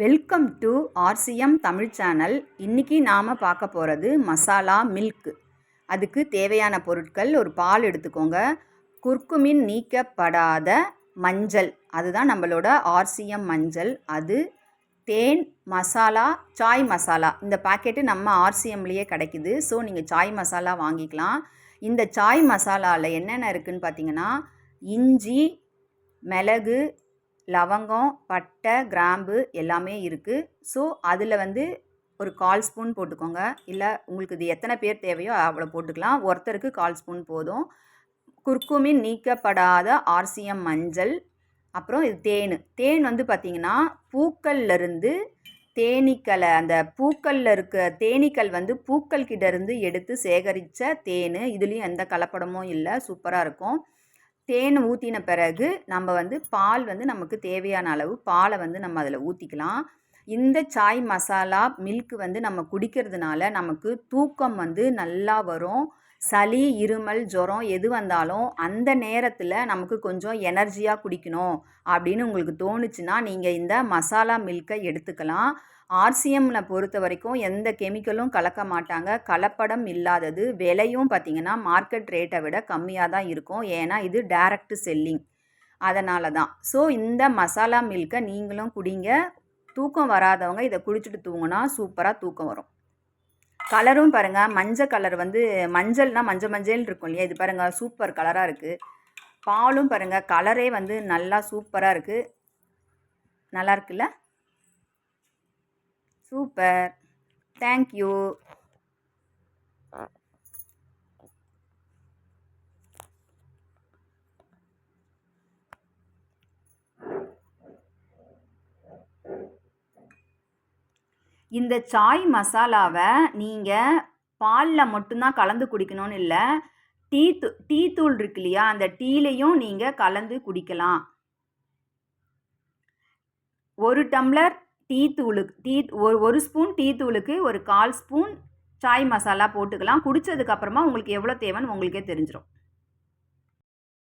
Welcome to RCM Tamil channel. இன்றைக்கி நாம் பார்க்க போகிறது மசாலா மில்க். அதுக்கு தேவையான பொருட்கள்: ஒரு பால் எடுத்துக்கோங்க, குர்குமின் நீக்கப்படாத மஞ்சள், அதுதான் நம்மளோட ஆர்சிஎம் மஞ்சள், அது தேன், மசாலா, சாய் மசாலா. இந்த பாக்கெட்டு நம்ம ஆர்சிஎம்லேயே கிடைக்குது. ஸோ நீங்கள் சாய் மசாலா வாங்கிக்கலாம். இந்த சாய் மசாலாவில் என்னென்ன இருக்குதுன்னு பார்த்தீங்கன்னா, இஞ்சி, மிளகு, லவங்கம், பட்டை, கிராம்பு எல்லாமே இருக்குது. ஸோ அதில் ஒரு 1/4 ஸ்பூன் போட்டுக்கோங்க. இல்லை உங்களுக்கு இது எத்தனை பேர் தேவையோ அவ்வளோ போட்டுக்கலாம். ஒருத்தருக்கு 1/4 ஸ்பூன் போதும். குர்குமின் நீக்கப்படாத ஆர்சிஎம் மஞ்சள், அப்புறம் இது தேன் பார்த்திங்கன்னா பூக்கள்லேருந்து தேனீக்களை, அந்த பூக்களில் இருக்க தேனீக்கள் பூக்கள் கிட்டேருந்து எடுத்து சேகரித்த தேன். இதுலேயும் எந்த கலப்படமும் இல்லை, சூப்பராக இருக்கும். தேன் ஊற்றின பிறகு நம்ம பால் நமக்கு தேவையான அளவு பாலை நம்ம அதில் ஊற்றிக்கலாம். இந்த சாய் மசாலா மில்க் நம்ம குடிக்கிறதுனால நமக்கு தூக்கம் நல்லா வரும். சளி, இருமல், ஜுரம் எது வந்தாலும் அந்த நேரத்தில் நமக்கு கொஞ்சம் எனர்ஜியாக குடிக்கணும் அப்படின்னு உங்களுக்கு தோணுச்சுன்னா நீங்கள் இந்த மசாலா மில்கை எடுத்துக்கலாம். ஆர்சிஎம்மில் பொறுத்த வரைக்கும் எந்த கெமிக்கலும் கலக்க மாட்டாங்க, கலப்படம் இல்லாதது. விலையும் பார்த்திங்கன்னா மார்க்கெட் ரேட்டை விட கம்மியாக தான் இருக்கும். ஏன்னா இது டைரக்ட் செல்லிங், அதனால தான். ஸோ இந்த மசாலா மில்கை நீங்களும் குடிங்க. தூக்கம் வராதவங்க இதை குடிச்சிட்டு தூங்கினா சூப்பராக தூக்கம் வரும். கலரும் பாருங்கள், மஞ்சள் கலர் மஞ்சள்னால் மஞ்சள் இருக்கும் இல்லையா, இது பாருங்கள் சூப்பர் கலராக இருக்குது. பாலும் பாருங்கள் கலரே நல்லா சூப்பராக இருக்குது. நல்லா இருக்குல்ல? Super, thank you. இந்த சாய் மசாலாவை நீங்கள் பாலில் மட்டும்தான் கலந்து குடிக்கணும்னு இல்லை, டீ தூள் இருக்கு இல்லையா, அந்த டீலையும் நீங்கள் கலந்து குடிக்கலாம். 1 டம்ளர் ஒரு ஸ்பூன் டீ தூளுக்கு 1/4 ஸ்பூன் சாய் மசாலா போட்டுக்கலாம். குடித்ததுக்கப்புறமா உங்களுக்கு எவ்வளோ தேவைன்னு உங்களுக்கே தெரிஞ்சிடும்.